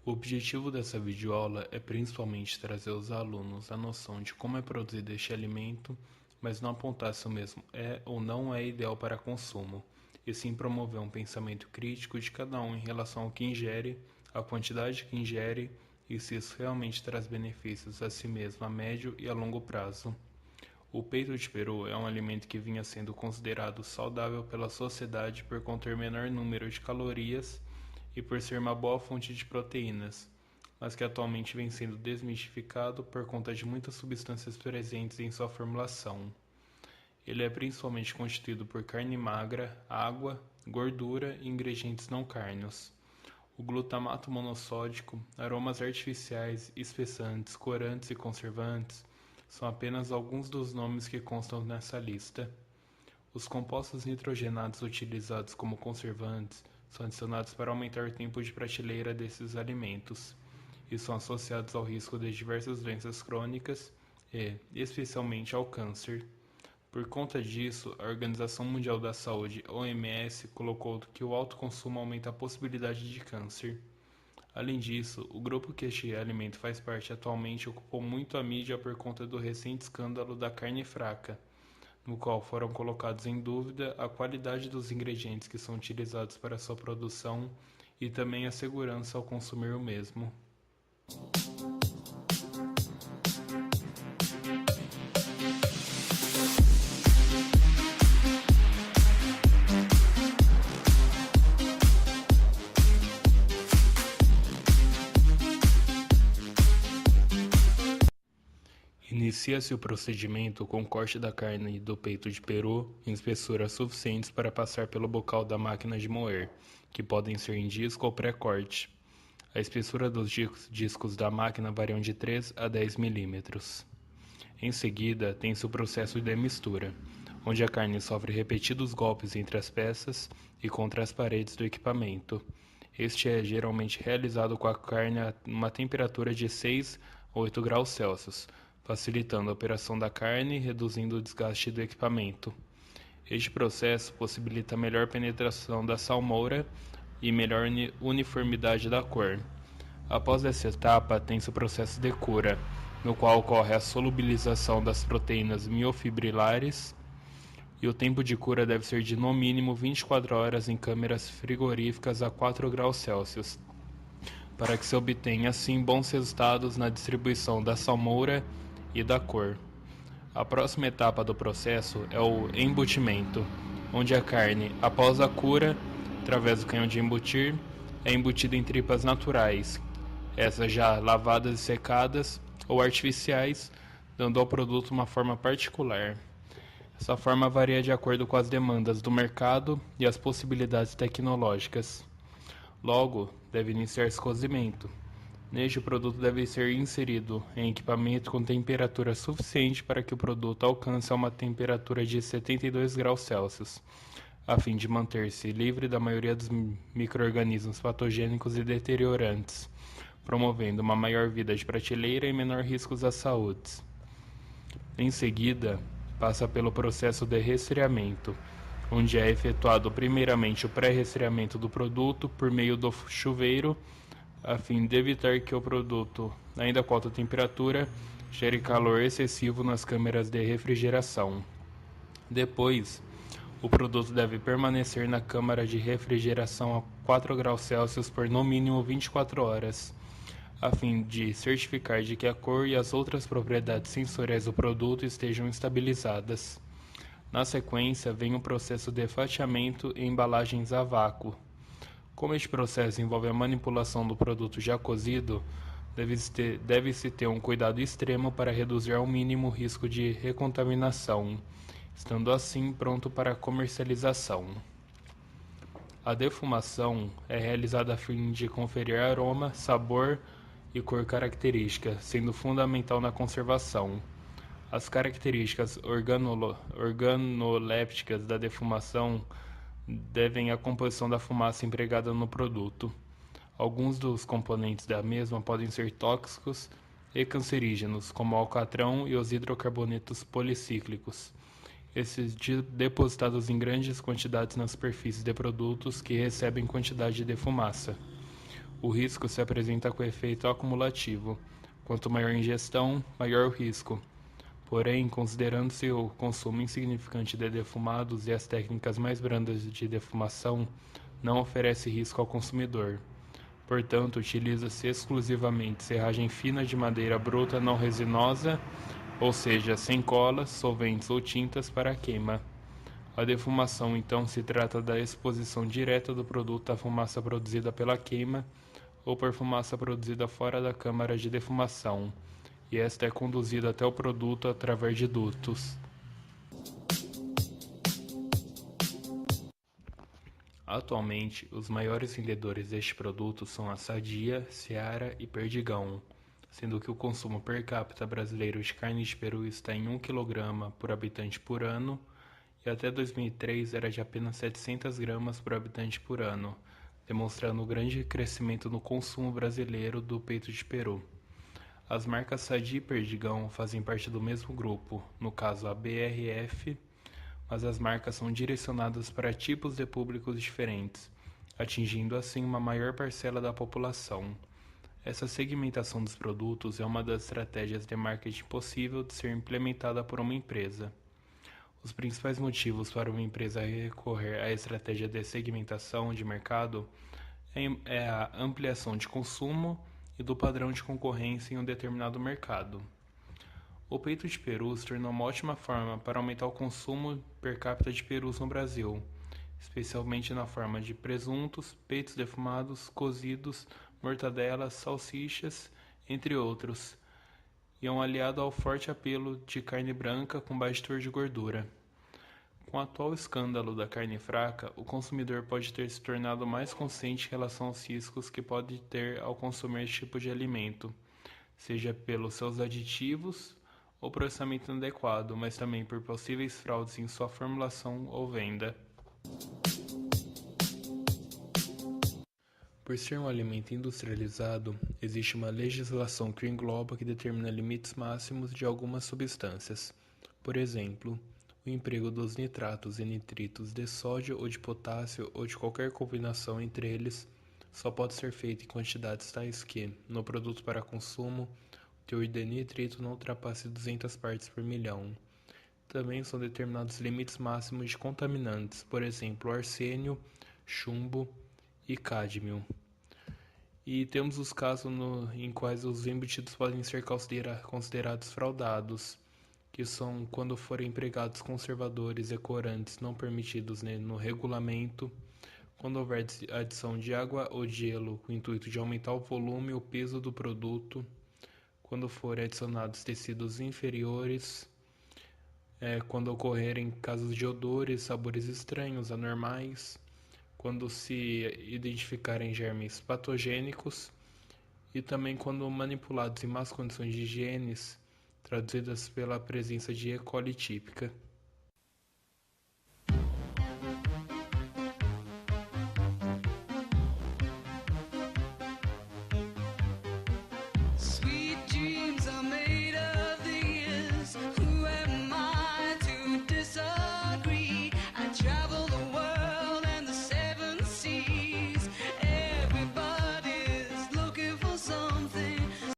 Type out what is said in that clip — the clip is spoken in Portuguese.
O objetivo dessa videoaula é principalmente trazer aos alunos a noção de como é produzido este alimento, mas não apontar se o mesmo é ou não é ideal para consumo, e sim promover um pensamento crítico de cada um em relação ao que ingere, a quantidade que ingere e se isso realmente traz benefícios a si mesmo a médio e a longo prazo. O peito de peru é um alimento que vinha sendo considerado saudável pela sociedade por conter menor número de calorias e por ser uma boa fonte de proteínas, mas que atualmente vem sendo desmistificado por conta de muitas substâncias presentes em sua formulação. Ele é principalmente constituído por carne magra, água, gordura e ingredientes não cárneos. O glutamato monossódico, aromas artificiais, espessantes, corantes e conservantes são apenas alguns dos nomes que constam nessa lista. Os compostos nitrogenados utilizados como conservantes são adicionados para aumentar o tempo de prateleira desses alimentos e são associados ao risco de diversas doenças crônicas e, especialmente, ao câncer. Por conta disso, a Organização Mundial da Saúde, OMS, colocou que o alto consumo aumenta a possibilidade de câncer. Além disso, o grupo que este alimento faz parte atualmente ocupou muito a mídia por conta do recente escândalo da carne fraca, no qual foram colocados em dúvida a qualidade dos ingredientes que são utilizados para sua produção e também a segurança ao consumir o mesmo. Inicia-se o procedimento com o corte da carne do peito de peru em espessuras suficientes para passar pelo bocal da máquina de moer, que podem ser em disco ou pré-corte. A espessura dos discos da máquina variam de 3 a 10 milímetros. Em seguida, tem-se o processo de mistura, onde a carne sofre repetidos golpes entre as peças e contra as paredes do equipamento. Este é geralmente realizado com a carne a uma temperatura de 6 a 8 graus Celsius, facilitando a operação da carne e reduzindo o desgaste do equipamento. Este processo possibilita melhor penetração da salmoura e melhor uniformidade da cor. Após essa etapa, tem-se o processo de cura, no qual ocorre a solubilização das proteínas miofibrilares, e o tempo de cura deve ser de no mínimo 24 horas em câmeras frigoríficas a 4 graus Celsius, para que se obtenha assim bons resultados na distribuição da salmoura e da cor. A próxima etapa do processo é o embutimento, onde a carne, após a cura, através do canhão de embutir, é embutida em tripas naturais, essas já lavadas e secadas ou artificiais, dando ao produto uma forma particular. Essa forma varia de acordo com as demandas do mercado e as possibilidades tecnológicas. Logo, deve iniciar-se cozimento. Neste, o produto deve ser inserido em equipamento com temperatura suficiente para que o produto alcance uma temperatura de 72 graus Celsius, a fim de manter-se livre da maioria dos micro-organismos patogênicos e deteriorantes, promovendo uma maior vida de prateleira e menor riscos à saúde. Em seguida, passa pelo processo de resfriamento, onde é efetuado primeiramente o pré-resfriamento do produto por meio do chuveiro, a fim de evitar que o produto, ainda com alta temperatura, gere calor excessivo nas câmeras de refrigeração. Depois, o produto deve permanecer na câmara de refrigeração a 4 graus Celsius por no mínimo 24 horas, a fim de certificar de que a cor e as outras propriedades sensoriais do produto estejam estabilizadas. Na sequência, vem o processo de fatiamento e embalagens a vácuo. Como este processo envolve a manipulação do produto já cozido, deve-se ter um cuidado extremo para reduzir ao mínimo o risco de recontaminação, estando assim pronto para a comercialização. A defumação é realizada a fim de conferir aroma, sabor e cor característica, sendo fundamental na conservação. As características organolépticas da defumação devem à composição da fumaça empregada no produto. Alguns dos componentes da mesma podem ser tóxicos e cancerígenos, como o alcatrão e os hidrocarbonetos policíclicos, esses depositados em grandes quantidades nas superfícies de produtos que recebem quantidade de fumaça. O risco se apresenta com efeito acumulativo. Quanto maior a ingestão, maior o risco. Porém, considerando-se o consumo insignificante de defumados e as técnicas mais brandas de defumação, não oferece risco ao consumidor. Portanto, utiliza-se exclusivamente serragem fina de madeira bruta não resinosa, ou seja, sem colas, solventes ou tintas para a queima. A defumação, então, se trata da exposição direta do produto à fumaça produzida pela queima ou por fumaça produzida fora da câmara de defumação, e esta é conduzida até o produto através de dutos. Atualmente, os maiores vendedores deste produto são a Sadia, Seara e Perdigão, sendo que o consumo per capita brasileiro de carne de peru está em 1 kg por habitante por ano, e até 2003 era de apenas 700 gramas por habitante por ano, demonstrando o grande crescimento no consumo brasileiro do peito de peru. As marcas Sadia e Perdigão fazem parte do mesmo grupo, no caso a BRF, mas as marcas são direcionadas para tipos de públicos diferentes, atingindo assim uma maior parcela da população. Essa segmentação dos produtos é uma das estratégias de marketing possível de ser implementada por uma empresa. Os principais motivos para uma empresa recorrer à estratégia de segmentação de mercado é a ampliação de consumo e do padrão de concorrência em um determinado mercado. O peito de peru se tornou uma ótima forma para aumentar o consumo per capita de perus no Brasil, especialmente na forma de presuntos, peitos defumados, cozidos, mortadelas, salsichas, entre outros, e é um aliado ao forte apelo de carne branca com baixo teor de gordura. Com o atual escândalo da carne fraca, o consumidor pode ter se tornado mais consciente em relação aos riscos que pode ter ao consumir este tipo de alimento, seja pelos seus aditivos ou processamento inadequado, mas também por possíveis fraudes em sua formulação ou venda. Por ser um alimento industrializado, existe uma legislação que o engloba que determina limites máximos de algumas substâncias. Por exemplo, o emprego dos nitratos e nitritos de sódio ou de potássio ou de qualquer combinação entre eles só pode ser feito em quantidades tais que, no produto para consumo, o teor de nitrito não ultrapasse 200 partes por milhão. Também são determinados limites máximos de contaminantes, por exemplo, arsênio, chumbo e cádmio. E temos os casos em quais os embutidos podem ser considerados fraudados, que são quando forem empregados conservadores e corantes não permitidos no regulamento, quando houver adição de água ou gelo com o intuito de aumentar o volume ou peso do produto, quando forem adicionados tecidos inferiores, quando ocorrerem casos de odores, sabores estranhos, anormais, quando se identificarem germes patogênicos e também quando manipulados em más condições de higiene, traduzidas pela presença de E. coli típica.